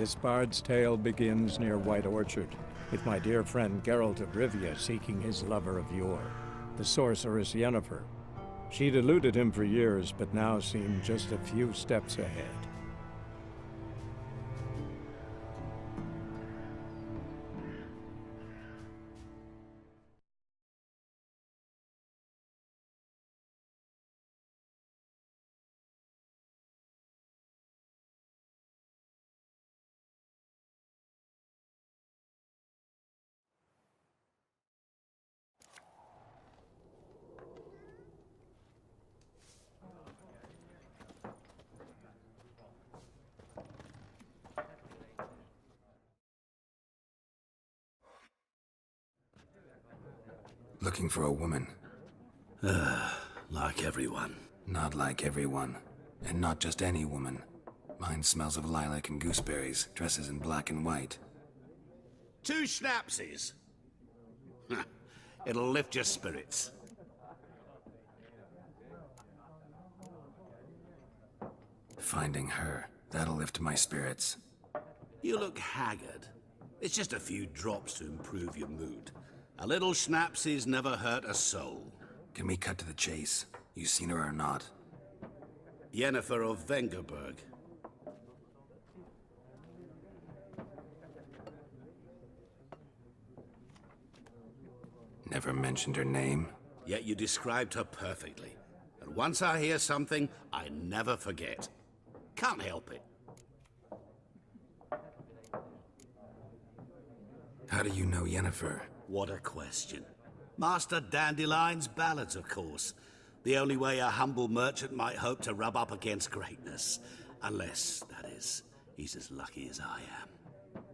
This bard's tale begins near White Orchard, with my dear friend Geralt of Rivia seeking his lover of yore, the sorceress Yennefer. She'd eluded him for years, but now seemed just a few steps ahead. Looking for a woman. Like everyone. Not like everyone. And not just any woman. Mine smells of lilac and gooseberries, dresses in black and white. 2 schnapsies. It'll lift your spirits. Finding her, that'll lift my spirits. You look haggard. It's just a few drops to improve your mood. A little schnapsies never hurt a soul. Can we cut to the chase? You seen her or not? Yennefer of Vengerberg. Never mentioned her name? Yet you described her perfectly. And once I hear something, I never forget. Can't help it. How do you know Yennefer? What a question. Master Dandelion's ballads, of course. The only way a humble merchant might hope to rub up against greatness. Unless, that is, he's as lucky as I am.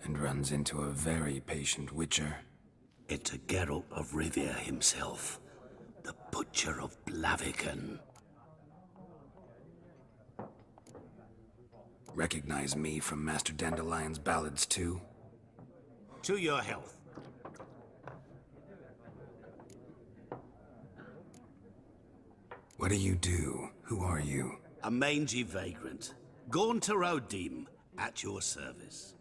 And runs into a very patient witcher. Into Geralt of Rivia himself. The Butcher of Blaviken. Recognize me from Master Dandelion's ballads too? To your health. What do you do? Who are you? A mangy vagrant. Gaunter Odim, at your service.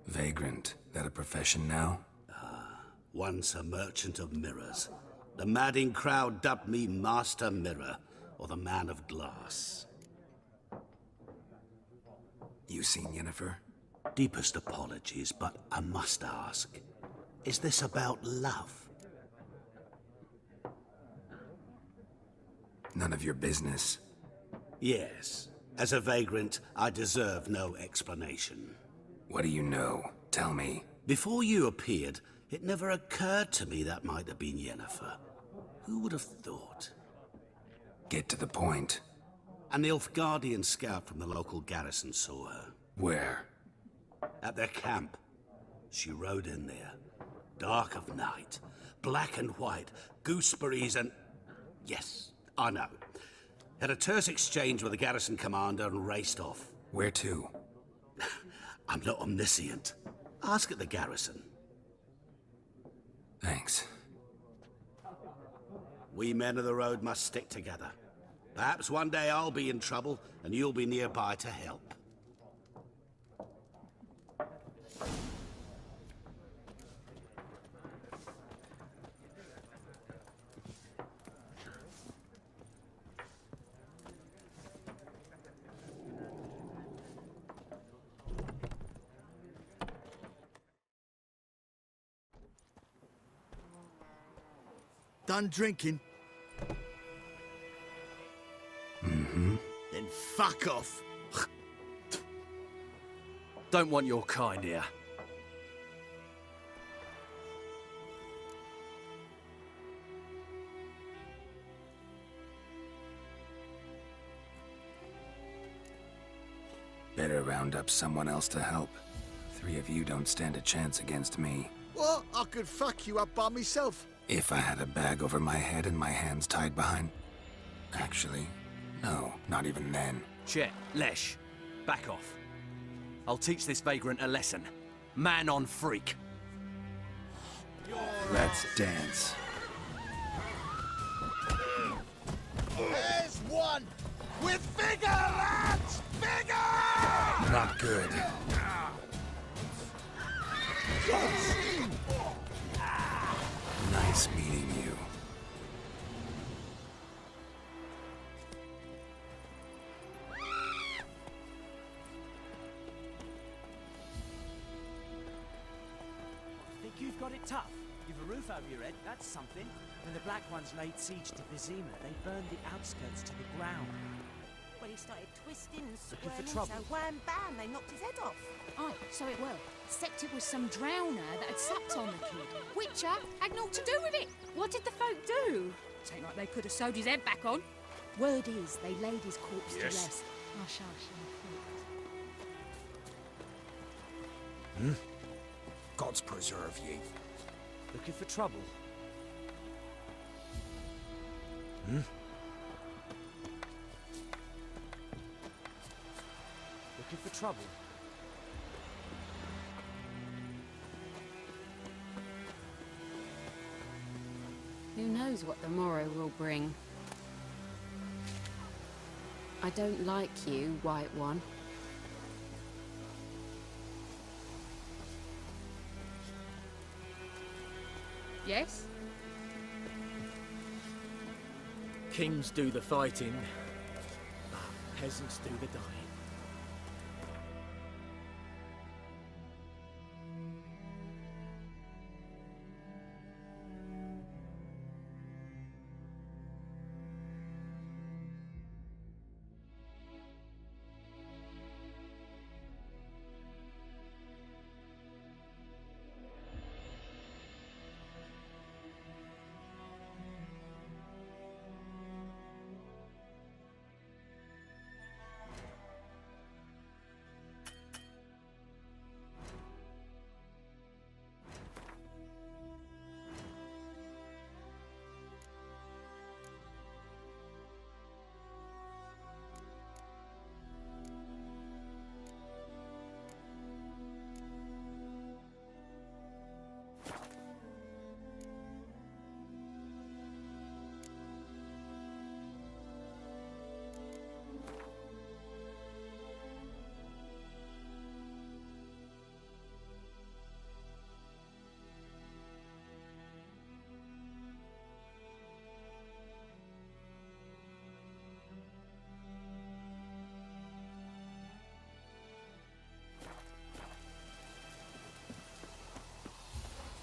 Vagrant. That a profession now? Once a merchant of mirrors. The madding crowd dubbed me Master Mirror, or the Man of Glass. You seen Yennefer? Deepest apologies, but I must ask. Is this about love? None of your business. Yes. As a vagrant, I deserve no explanation. What do you know? Tell me. Before you appeared, it never occurred to me that might have been Yennefer. Who would have thought? Get to the point. A Nilfgaardian scout from the local garrison saw her. Where? At their camp. She rode in there. Dark of night. Black and white. Gooseberries and... Yes, I know. Had a terse exchange with the garrison commander and raced off. Where to? I'm not omniscient. Ask at the garrison. Thanks. We men of the road must stick together. Perhaps one day I'll be in trouble and you'll be nearby to help. Done drinking? Mm-hmm. Then fuck off. Don't want your kind here. Better round up someone else to help. 3 of you don't stand a chance against me. What? I could fuck you up by myself. If I had a bag over my head and my hands tied behind... Actually, no, not even then. Chet, Lesh, back off. I'll teach this vagrant a lesson. Man on freak. Let's dance. There's one! With vigor, lads! Vigor! Not good. Nice meeting you. Think you've got it tough? You've a roof over your head, that's something. When the Black Ones laid siege to Vizima, they burned the outskirts to the ground. When he started twisting and Looking for squirming, trouble? so wham bam, they knocked his head off. Oh, so it were. Except it was some drowner that had supped on the kid. Witcher had naught to do with it. What did the folk do? Ain't like they could have sewed his head back on. Word is, they laid his corpse to rest. Hush, hush, Gods preserve ye. Looking for trouble? Looking for trouble? Who knows what the morrow will bring? I don't like you, White One. Yes? Kings do the fighting, peasants do the dying.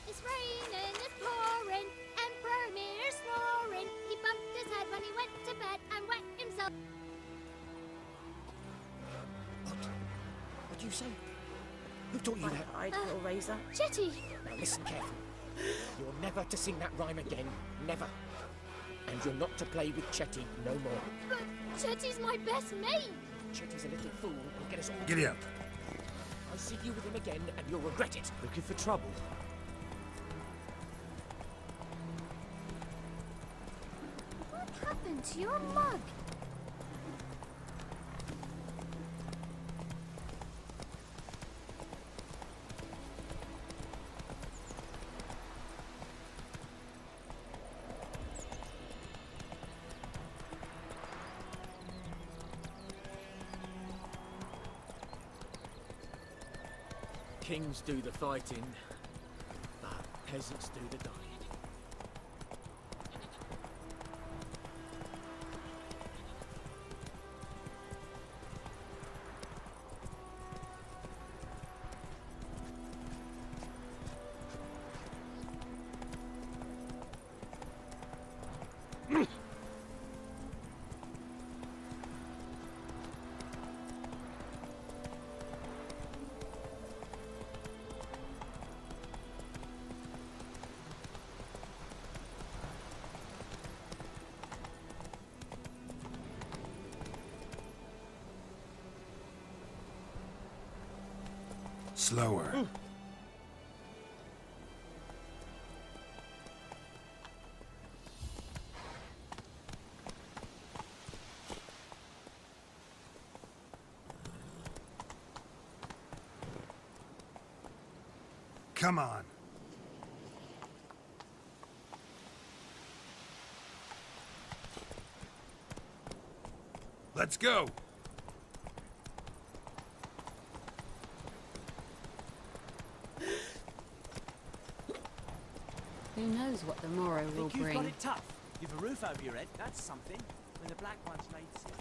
It's raining, it's pouring, Emperor Mir snoring. He bumped his head when he went to bed and wet himself. What do you say? Who taught you that? Hide, little razor. Chetty! Now listen carefully. You're never to sing that rhyme again. Never. And you're not to play with Chetty no more. But Chetty's my best mate! Chetty's a little fool and will get us all. Giddy up. I'll see you with him again and you'll regret it. Looking for trouble? What happened to your mug? Kings do the fighting, peasants do the dying. Slower. Come on. Let's go. Who knows what the morrow I will think you've got bring? it tough. You've a roof over your head, that's something. When the black ones laid siege to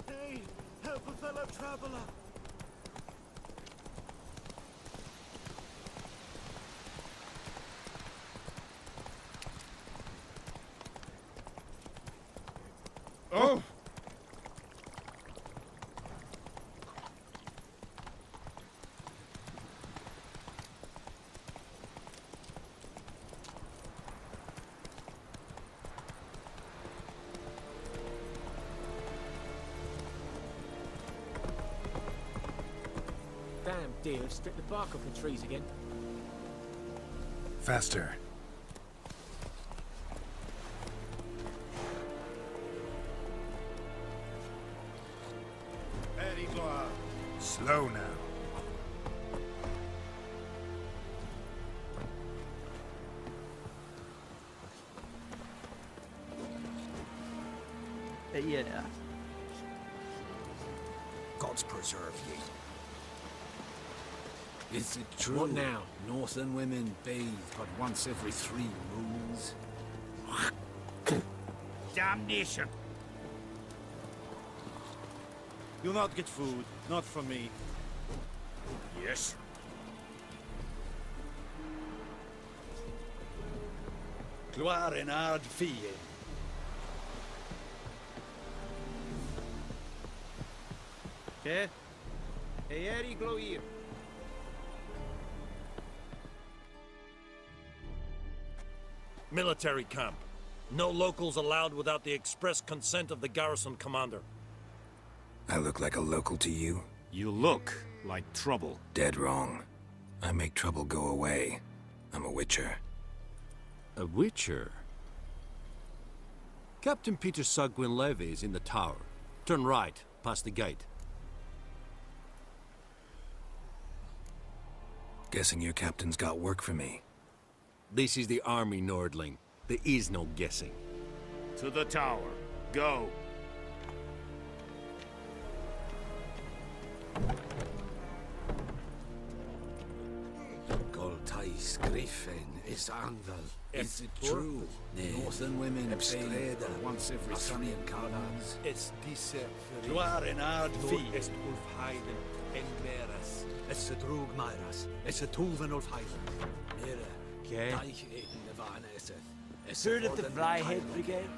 Hey, help a fellow traveler! Oh! Damn deer, strip the bark off the trees again. Faster. Slow now. Yeah. God's preserve ye. Is it true? What now? Northern women bathe but once every 3 moons? Damnation! You'll not get food, not from me. Yes. Gloire en ard fie. Che? E ieri gloir. Military camp. No locals allowed without the express consent of the garrison commander. I look like a local to you? You look like trouble. Dead wrong. I make trouble go away. I'm a witcher. A witcher? Captain Peter Sugwin Levy is in the tower. Turn right, past the gate. Guessing your captain's got work for me. This is the army, Nordling. There is no guessing. To the tower. Go. Goltais Griffin is Anvil. Is it true? Northern women bathe once every 3 moons? Es diese Gloire en ard fie. est Ulfheiden en Meres. Es a drug Myras. Es a Tulven of Highland. Nere. Okay. Deich eten de Vane is it. Heard of the Flyhead Brigade?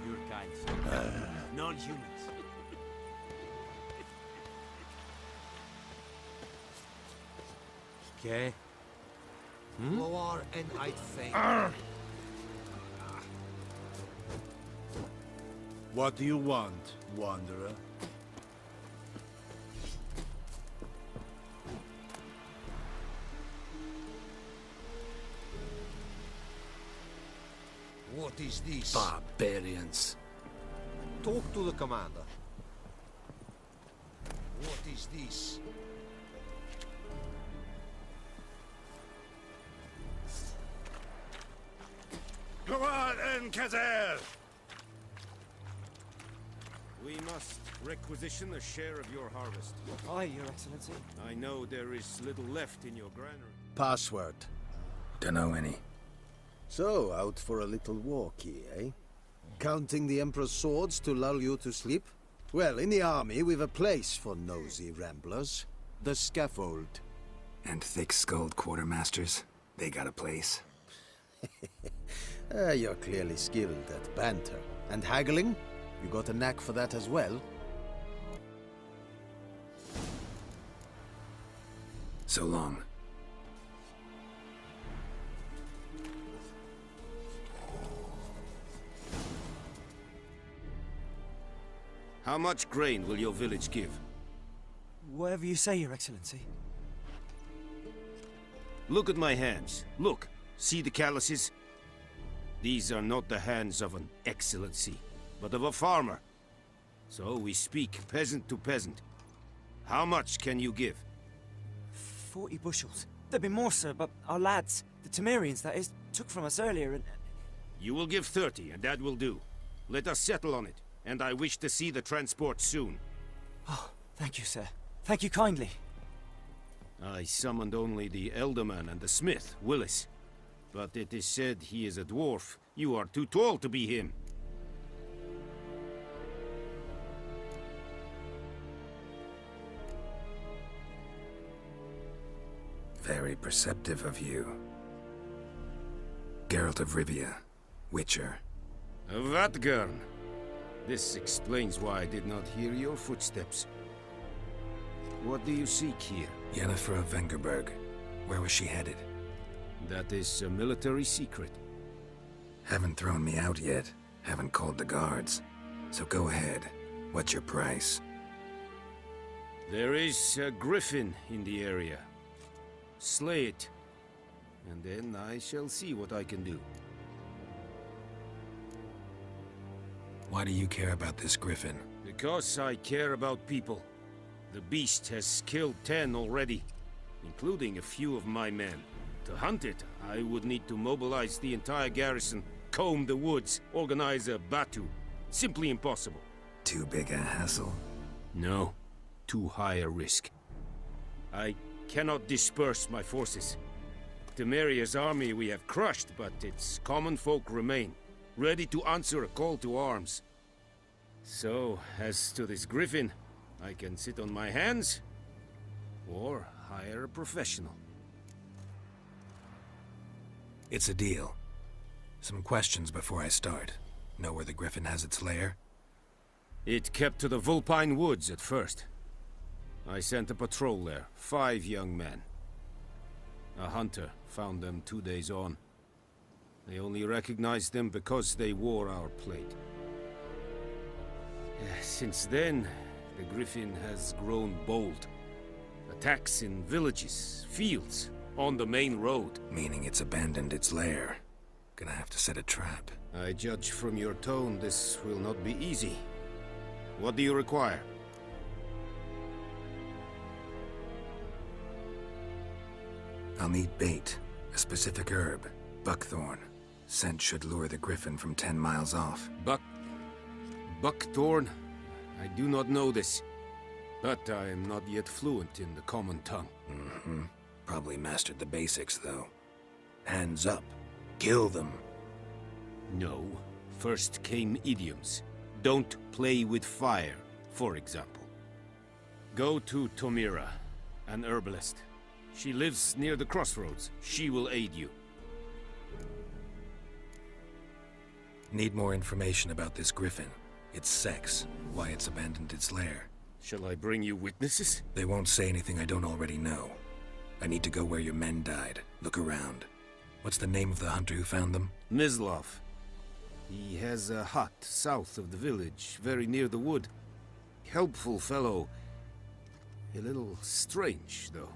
Your kind. Non-humans. Okay. Loar en I'd think. What do you want, wanderer? What is this? Barbarians. Talk to the commander. What is this? Gloire en Kazer! We must requisition a share of your harvest. Aye, Your Excellency. I know there is little left in your granary. Password. Dunno any. So, out for a little walk here, eh? Counting the Emperor's swords to lull you to sleep? Well, in the army, we've a place for nosy ramblers. The scaffold. And thick-skulled quartermasters. They got a place. You're clearly skilled at banter. And haggling? You got a knack for that as well? So long. How much grain will your village give? Whatever you say, Your Excellency. Look at my hands. Look. See the calluses? These are not the hands of an excellency, but of a farmer. So we speak peasant to peasant. How much can you give? 40 bushels. There'd be more, sir, but our lads, the Temerians, that is, took from us earlier and... You will give 30, and that will do. Let us settle on it, and I wish to see the transport soon. Oh, thank you, sir. Thank you kindly. I summoned only the Elderman and the smith, Willis. But it is said he is a dwarf. You are too tall to be him. Very perceptive of you. Geralt of Rivia, Witcher. Vatgern. This explains why I did not hear your footsteps. What do you seek here? Yennefer of Vengerberg. Where was she headed? That is a military secret. Haven't thrown me out yet. Haven't called the guards. So go ahead. What's your price? There is a griffin in the area. Slay it, and then I shall see what I can do. Why do you care about this griffin? Because I care about people. The beast has killed 10 already, including a few of my men. To hunt it, I would need to mobilize the entire garrison, comb the woods, organize a batu. Simply impossible. Too big a hassle? No, too high a risk. I cannot disperse my forces. Temeria's army we have crushed, but its common folk remain, ready to answer a call to arms. So, as to this griffin, I can sit on my hands, or hire a professional. It's a deal. Some questions before I start. Know where the griffin has its lair? It kept to the Vulpine Woods at first. I sent a patrol there, 5 young men. A hunter found them 2 days on. They only recognized them because they wore our plate. Since then, the griffin has grown bold. Attacks in villages, fields, on the main road. Meaning it's abandoned its lair. Gonna have to set a trap. I judge from your tone this will not be easy. What do you require? I'll need bait, a specific herb, buckthorn. Scent should lure the griffin from 10 miles off. Buckthorn? I do not know this, but I am not yet fluent in the common tongue. Probably mastered the basics, though. Hands up. Kill them. No. First came idioms. Don't play with fire, for example. Go to Tomira, an herbalist. She lives near the crossroads. She will aid you. Need more information about this griffin. Its sex, why it's abandoned its lair. Shall I bring you witnesses? They won't say anything I don't already know. I need to go where your men died. Look around. What's the name of the hunter who found them? Mislav. He has a hut south of the village, very near the wood. Helpful fellow. A little strange, though.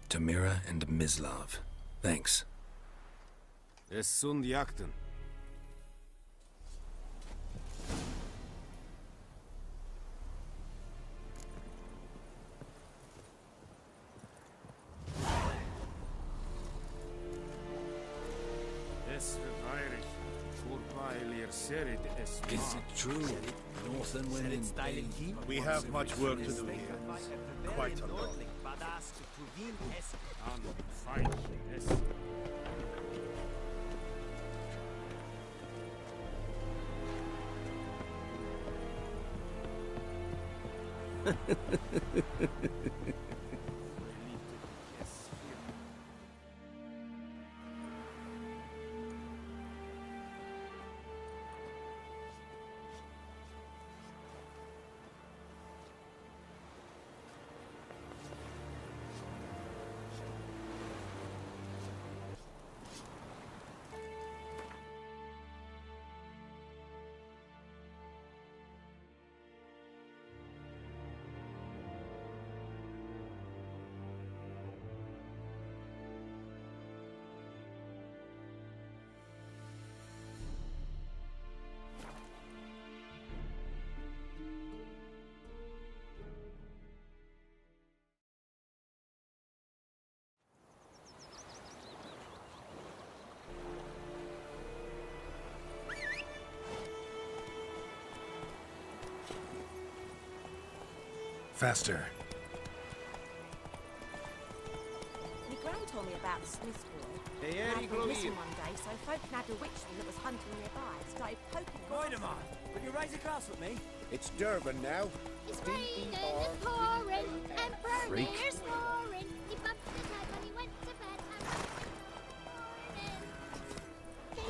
Tomira and Mislav. Thanks. Es sunt jakten. Is it true? Northern women. We have much work to do here. Quite a lot. Faster. My gran told me about the Smith boy. Hey, He Eddie, went missing one day, so folk nabbed a witchman that was hunting nearby. Started poking him. Wait a minute. Will you raise a glass with me? It's Durban now. It's raining, it's pouring, and Freak. Bernie's snoring. He bumped his head when he went to bed and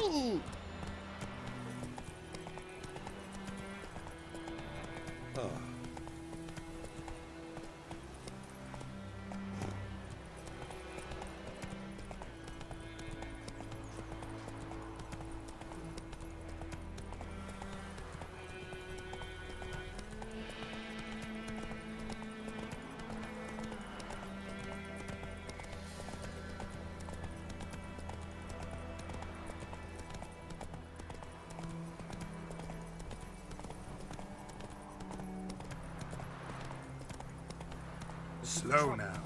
morning. Slow now.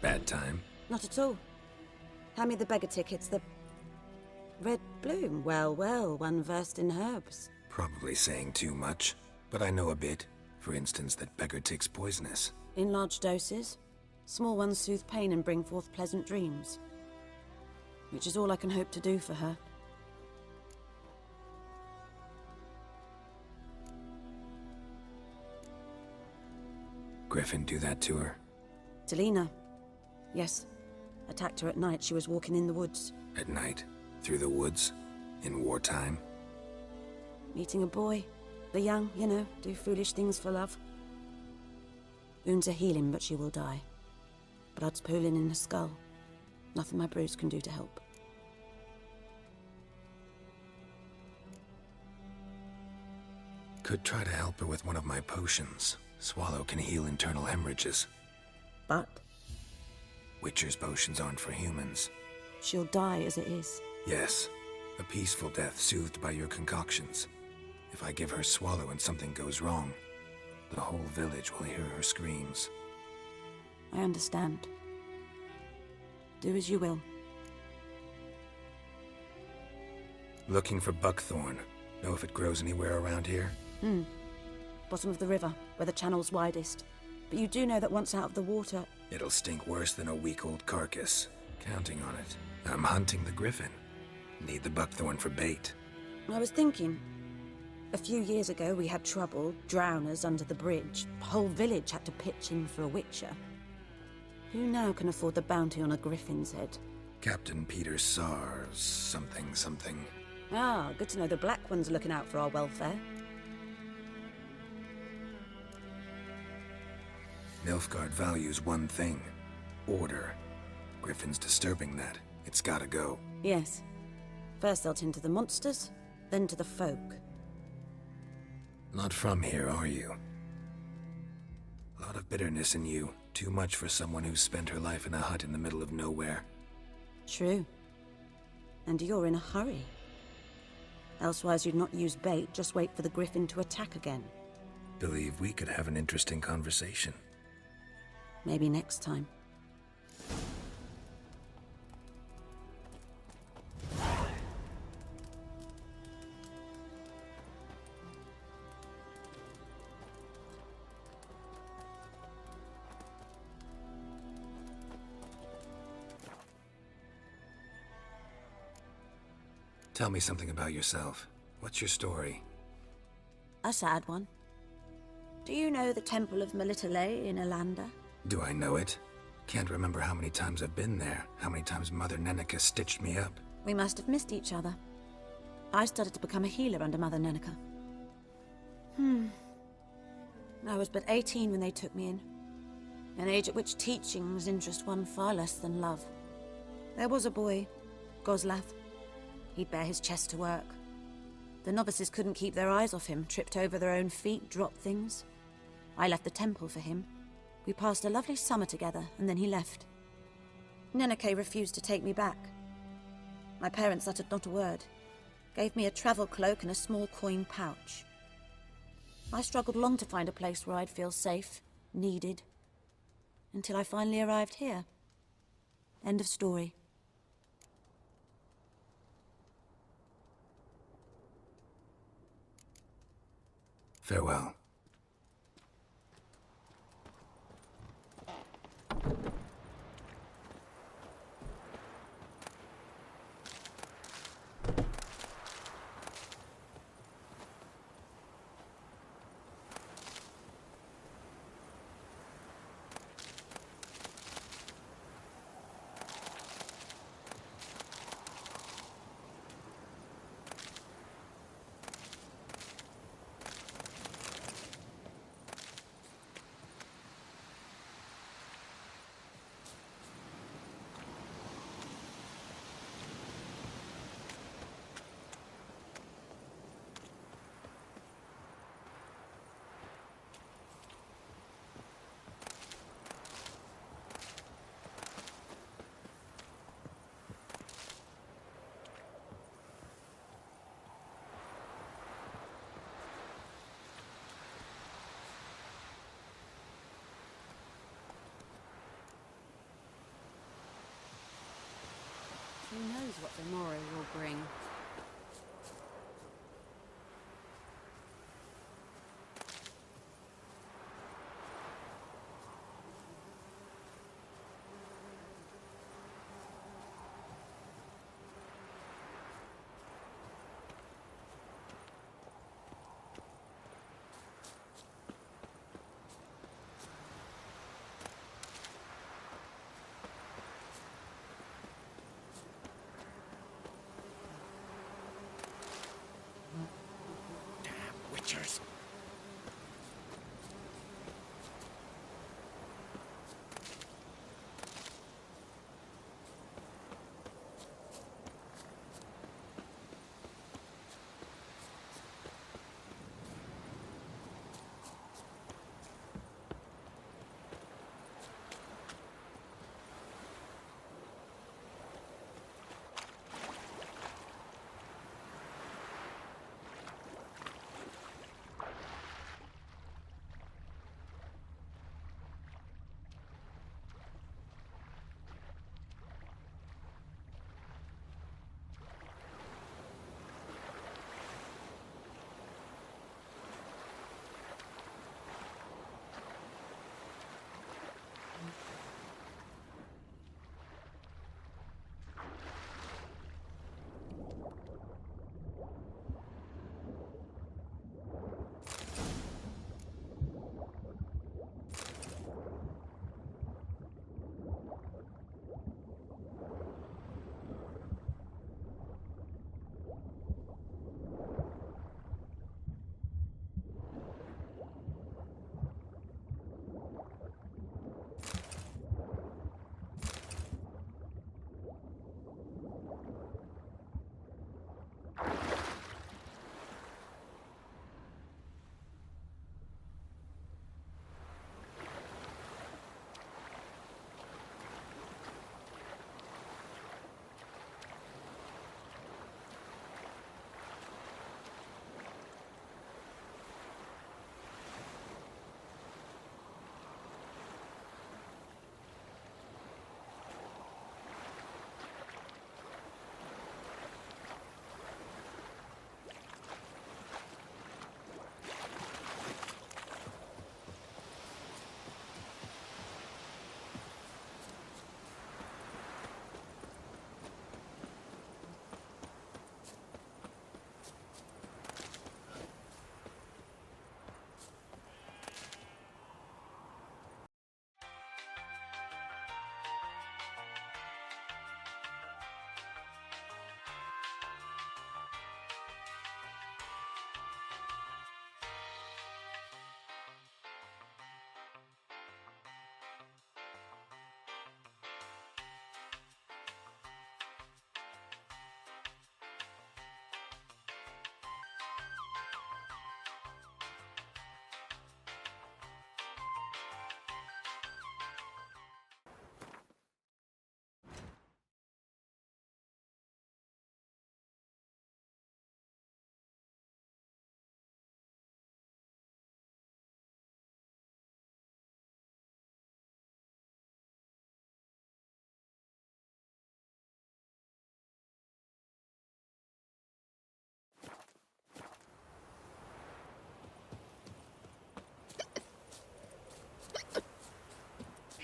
Bad time? Not at all. Hand me the beggar tickets, the... Red bloom. Well, well, one versed in herbs. Probably saying too much, but I know a bit. For instance, that beggar tick's poisonous. In large doses. Small ones soothe pain and bring forth pleasant dreams. Which is all I can hope to do for her. Griffin do that to her? Delina. Yes. Attacked her at night. She was walking in the woods. At night? Through the woods? In wartime? Meeting a boy. The young, you know, do foolish things for love. Wounds are healing, but she will die. Blood's pooling in her skull. Nothing my bruise can do to help. Could try to help her with one of my potions. Swallow can heal internal hemorrhages. But? Witcher's potions aren't for humans. She'll die as it is. Yes. A peaceful death soothed by your concoctions. If I give her Swallow and something goes wrong, the whole village will hear her screams. I understand. Do as you will. Looking for buckthorn. Know if it grows anywhere around here? Bottom of the river, where the channel's widest. But you do know that once out of the water... It'll stink worse than a week-old carcass. Counting on it. I'm hunting the griffin. Need the buckthorn for bait. I was thinking... A few years ago, we had trouble, drowners under the bridge. The whole village had to pitch in for a witcher. Who now can afford the bounty on a griffin's head? Captain Peter Sars, something. Ah, good to know the Black One's looking out for our welfare. Nilfgaard values one thing. Order. Griffin's disturbing that. It's gotta go. Yes. First they'll tend to the monsters, then to the folk. Not from here, are you? A lot of bitterness in you. Too much for someone who's spent her life in a hut in the middle of nowhere. True. And you're in a hurry. Elsewise you'd not use bait, just wait for the griffin to attack again. Believe we could have an interesting conversation. Maybe next time. Tell me something about yourself. What's your story? A sad one. Do you know the Temple of Melitele in Alanda? Do I know it? Can't remember how many times I've been there, how many times Mother Neneka stitched me up. We must have missed each other. I started to become a healer under Mother Neneka. I was but 18 when they took me in. An age at which teachings interest one far less than love. There was a boy, Goslath. He'd bare his chest to work. The novices couldn't keep their eyes off him, tripped over their own feet, dropped things. I left the temple for him. We passed a lovely summer together, and then he left. Neneke refused to take me back. My parents uttered not a word. Gave me a travel cloak and a small coin pouch. I struggled long to find a place where I'd feel safe, needed, until I finally arrived here. End of story. Farewell. Who knows what the morrow will bring?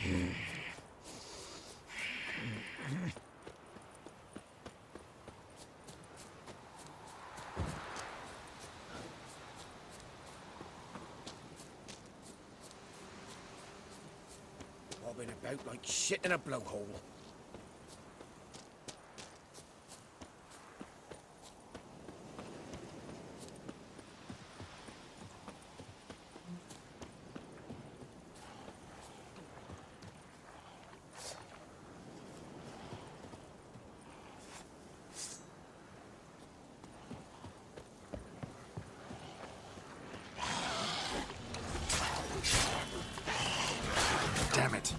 Bobbing about like shit in a blowhole. Damn it.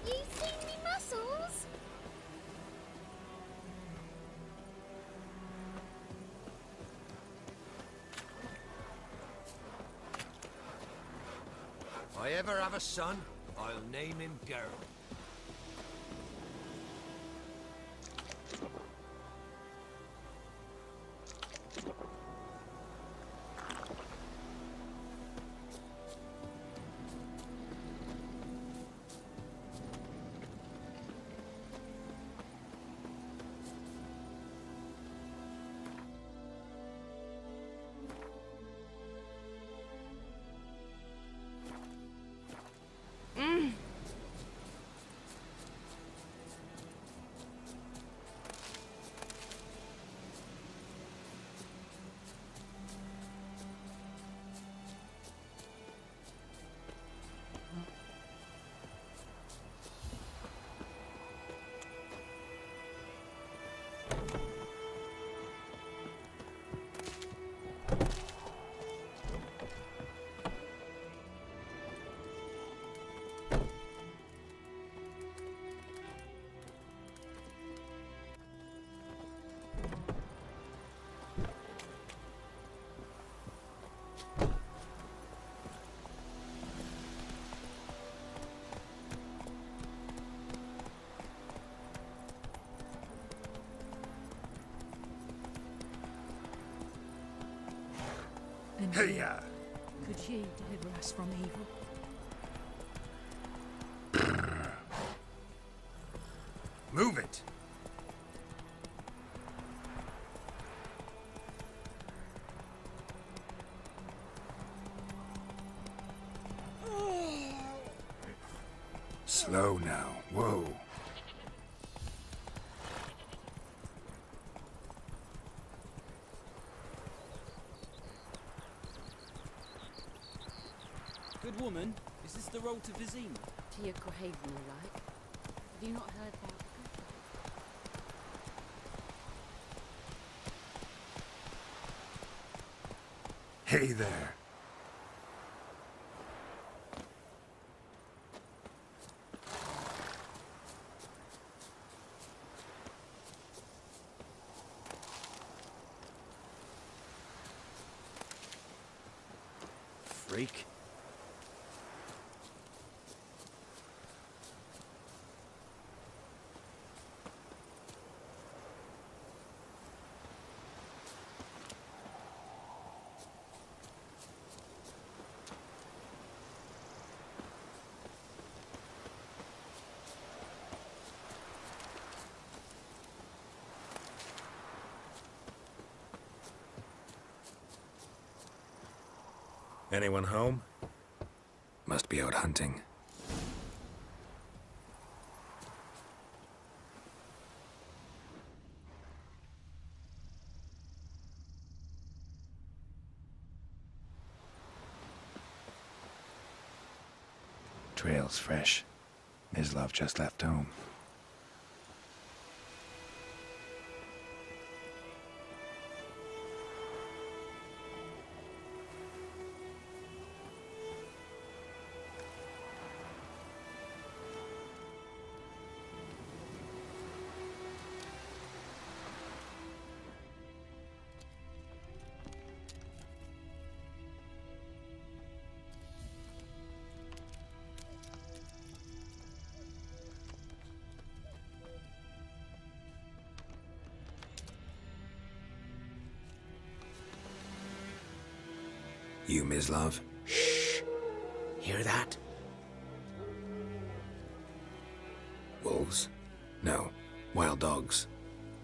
You seen me muscles? If I ever have a son, I'll name him Geralt. And Hey-ya! could ye deliver us from evil? Move it! Slow now. Whoa. Good woman, is this the road to Vizima? To your grave, more like. Have you not heard about the Hey there. Freak. Anyone home? Must be out hunting. Trail's fresh. Mislav just left home. You, Mislav? Shh! Hear that? Wolves? No. Wild dogs.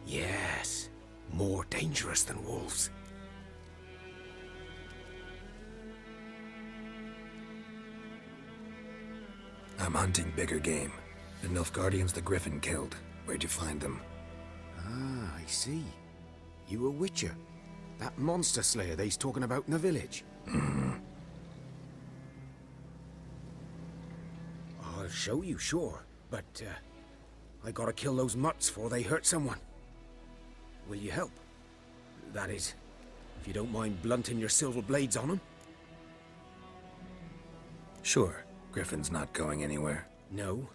Yes. More dangerous than wolves. I'm hunting bigger game. The Nilfgaardians the Griffin killed. Where'd you find them? Ah, I see. You a witcher. That monster slayer they's talking about in the village. I'll show you, sure. But, I gotta kill those mutts before they hurt someone. Will you help? That is, if you don't mind blunting your silver blades on them. Sure. Griffin's not going anywhere. No.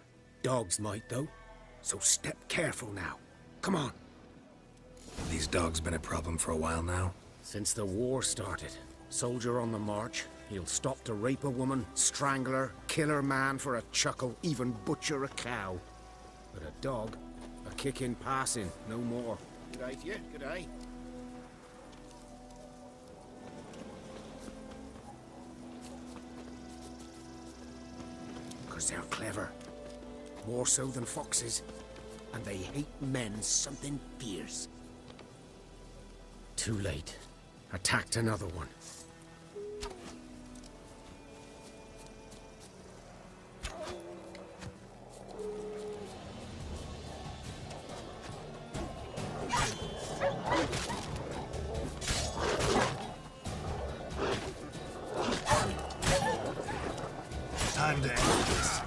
Dogs might, though. So step careful now. Come on. These dogs been a problem for a while now? Since the war started. Soldier on the march. He'll stop to rape a woman, strangle her, kill her man for a chuckle, even butcher a cow. But a dog, a kick in passing, no more. G'day to you, g'day. Because they're clever. More so than foxes. And they hate men something fierce. Too late. Attacked another one. Time to end this.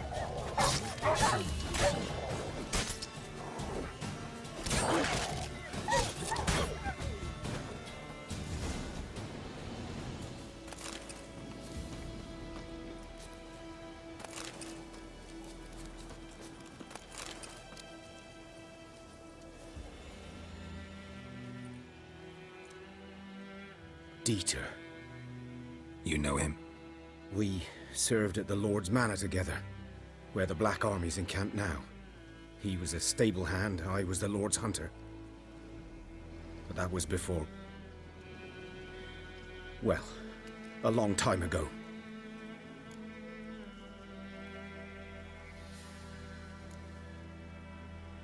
Dieter. You know him? We served at the Lord's Manor together, where the Black Army's encamped now. He was a stable hand, I was the Lord's hunter. But that was before... well, a long time ago.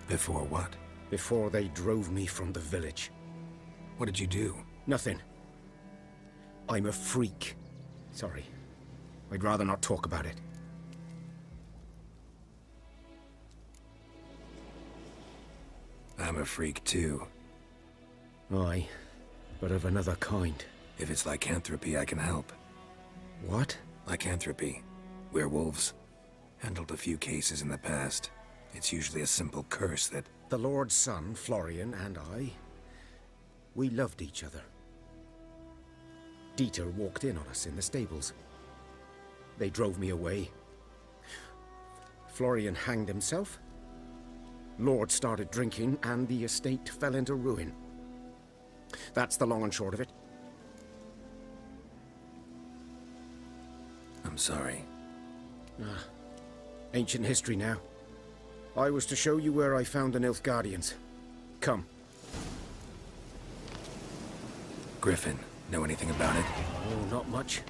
Before what? Before they drove me from the village. What did you do? Nothing. I'm a freak. Sorry. I'd rather not talk about it. I'm a freak too. Aye, but of another kind. If it's lycanthropy, I can help. What? Lycanthropy. Werewolves? Handled a few cases in the past. It's usually a simple curse that... The Lord's son, Florian, and I, we loved each other. Dieter walked in on us in the stables. They drove me away. Florian hanged himself. Lord started drinking, and the estate fell into ruin. That's the long and short of it. I'm sorry. Ancient history now. I was to show you where I found the Nilfgaardians. Come. Griffin, know anything about it? Oh, not much.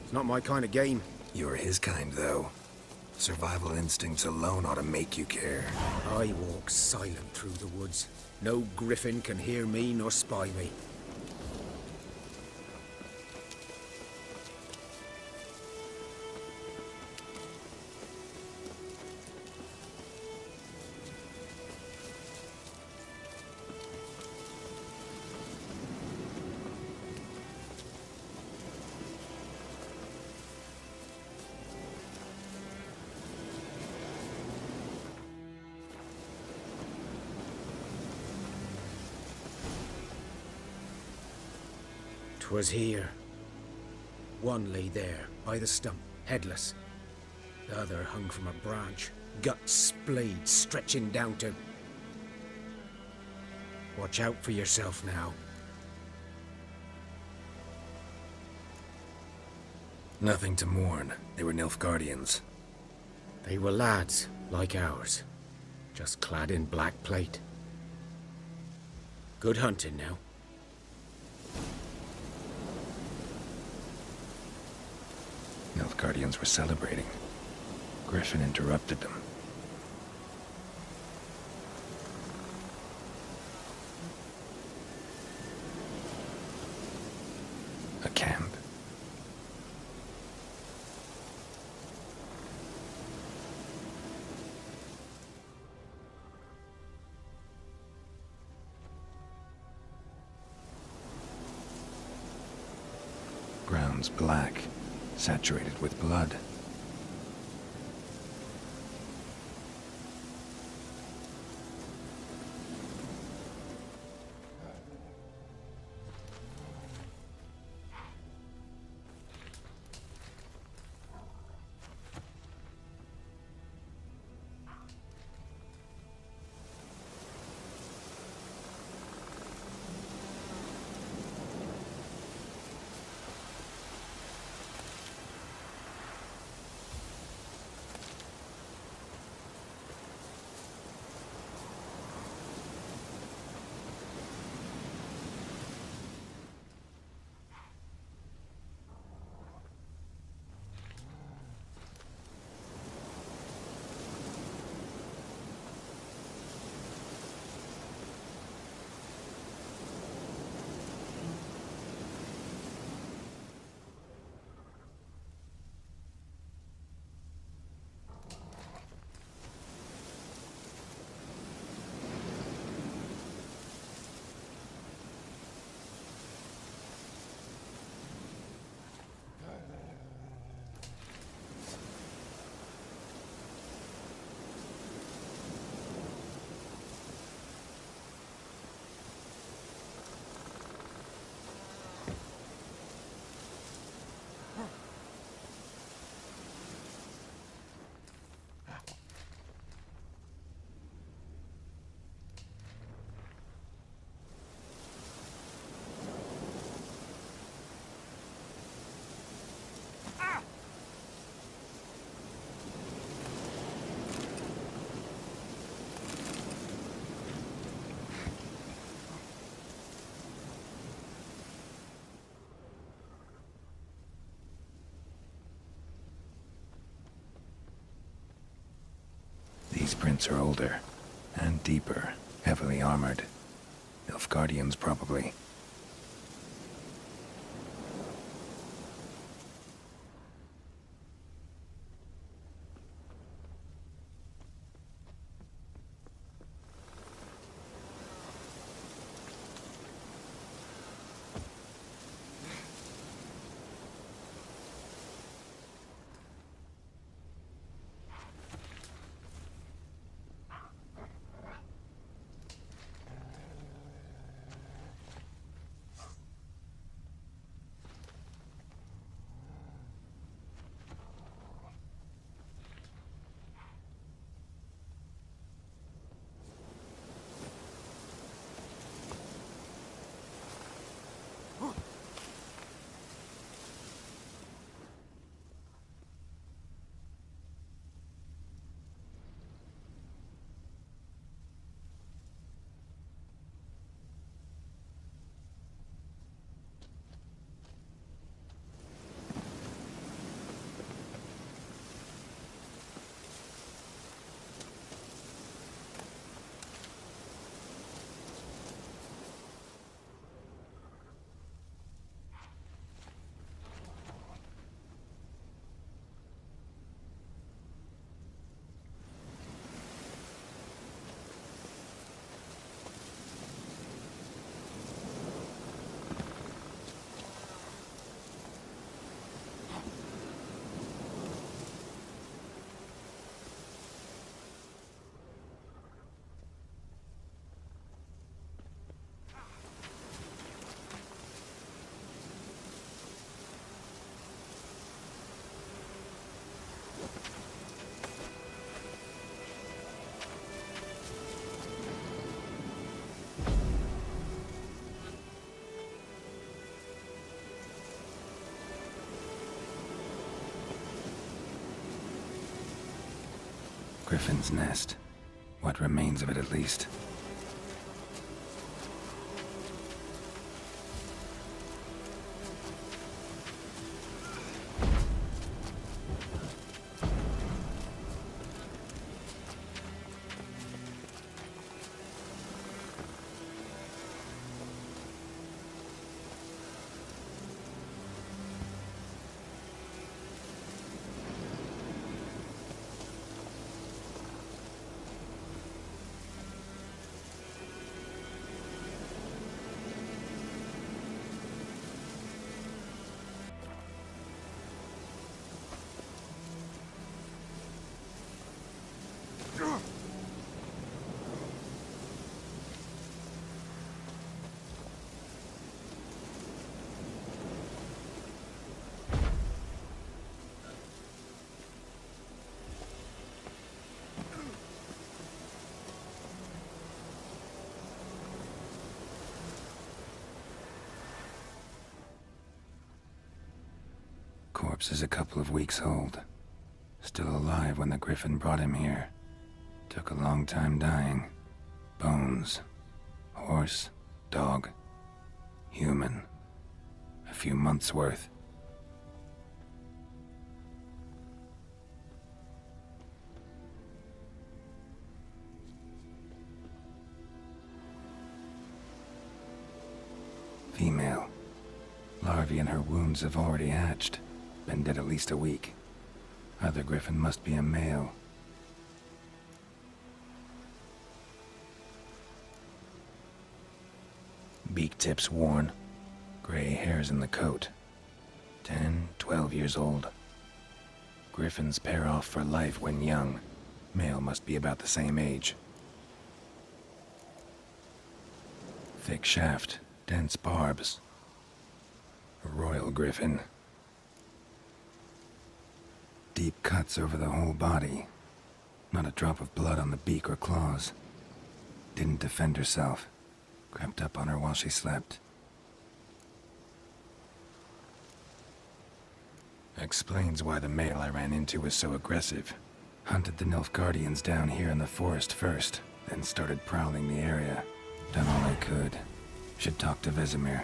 It's not my kind of game. You're his kind, though. Survival instincts alone ought to make you care. I walk silent through the woods. No griffin can hear me nor spy me. 'Twas here. One lay there, by the stump, headless. The other hung from a branch, guts splayed, stretching down to... Watch out for yourself now. Nothing to mourn. They were Nilfgaardians. They were lads, like ours, just clad in black plate. Good hunting now. Nilfgaardians were celebrating. Griffin interrupted them. A camp. Ground's black, saturated with blood. These prints are older, and deeper, heavily armored. Nilfgaardians, probably. Griffin's nest. What remains of it, at least. Corpse is a couple of weeks old. Still alive when the Griffin brought him here. Took a long time dying. Bones. Horse. Dog. Human. A few months' worth. Female. Larvae in her wounds have already hatched. Been dead at least a week. Other Griffin must be a male. Beak tips worn. Gray hairs in the coat. 10, 12 years old. Griffins pair off for life when young. Male must be about the same age. Thick shaft, dense barbs. A royal Griffin. Deep cuts over the whole body. Not a drop of blood on the beak or claws. Didn't defend herself. Crept up on her while she slept. Explains why the male I ran into was so aggressive. Hunted the Nilfgaardians down here in the forest first, then started prowling the area. Done all I could. Should talk to Vesemir.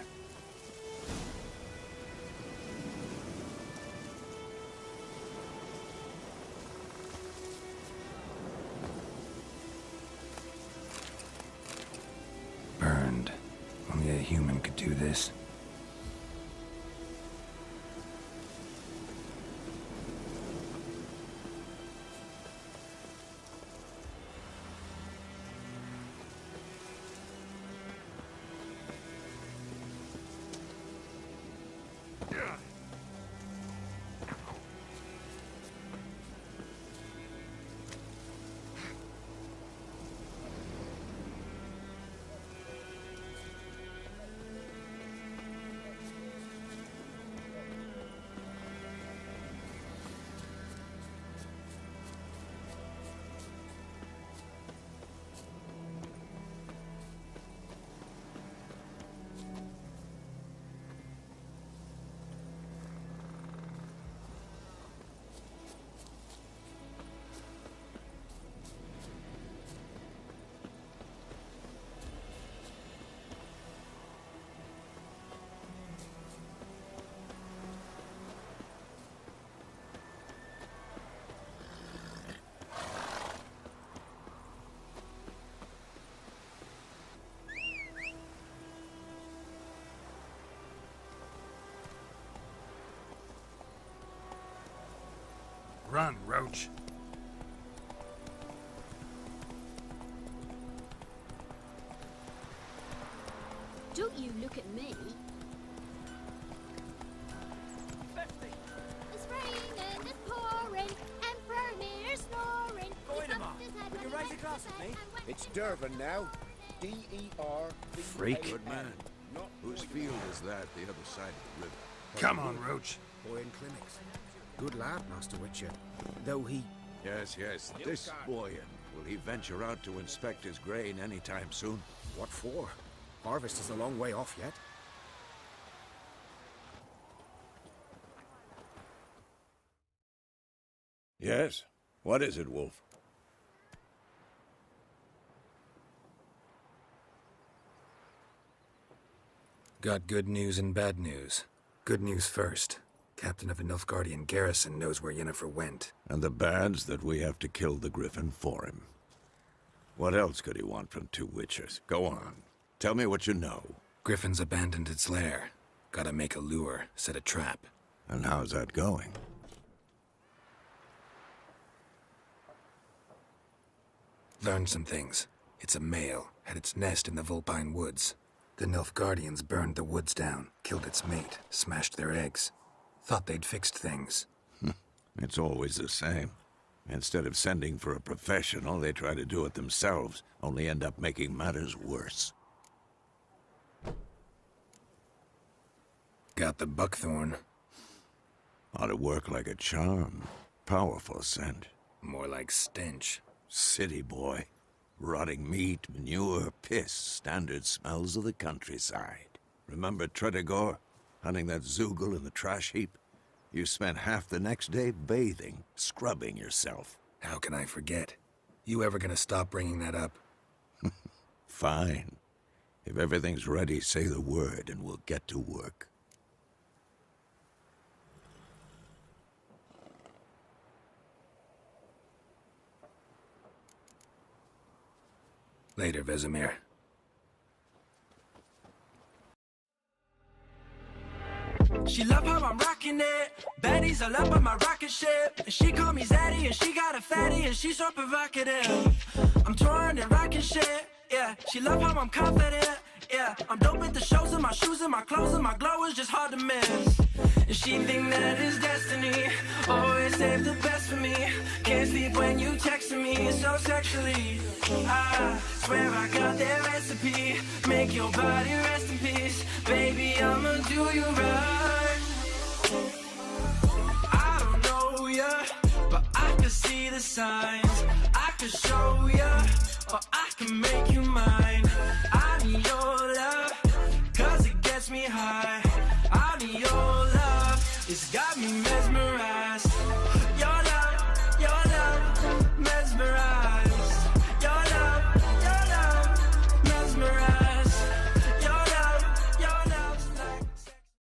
Burned. Only a human could do this. Run, Roach. Don't you look at me. It's raining, it's pouring, Emperor Mir snoring. Would you raise a glass with me? It's Dervin now. D-E-R-V-A-N. Freak. Good man. Whose field is that the other side of the river? Come on, Roach. Boy in clinics. Good lad, Master Witcher. Though he... Yes, yes. This boy, will he venture out to inspect his grain anytime soon? What for? Harvest is a long way off yet. Yes. What is it, Wolf? Got good news and bad news. Good news first. Captain of the Nilfgaardian garrison knows where Yennefer went. And the bad's that we have to kill the Griffin for him. What else could he want from two witchers? Go on. Tell me what you know. Griffin's abandoned its lair. Gotta make a lure, set a trap. And how's that going? Learned some things. It's a male, had its nest in the Vulpine Woods. The Nilfgaardians burned the woods down, killed its mate, smashed their eggs. Thought they'd fixed things. It's always the same. Instead of sending for a professional, they try to do it themselves, only end up making matters worse. Got the buckthorn. Ought to work like a charm. Powerful scent. More like stench. City boy. Rotting meat, manure, piss. Standard smells of the countryside. Remember Tretogor? Hunting that Zoogle in the trash heap? You spent half the next day bathing, scrubbing yourself. How can I forget? You ever gonna stop bringing that up? Fine. If everything's ready, say the word and we'll get to work. Later, Vesemir. She love how I'm rocking it. Baddies all up on my rocket ship. And she call me Zaddy and she got a fatty and she's so provocative. I'm touring and rocking shit. Yeah, she love how I'm confident. Yeah, I'm dope at the shows and my shoes and my clothes and my glow is just hard to miss. And she think that it's destiny. Always save the best for me. Can't sleep when you texting me so sexually. I swear I got that recipe. Make your body rest in peace. Baby, I'ma do you right. I don't know ya, but I can see the signs. I can show ya, or I can make you mine. I need your love, cause it gets me high.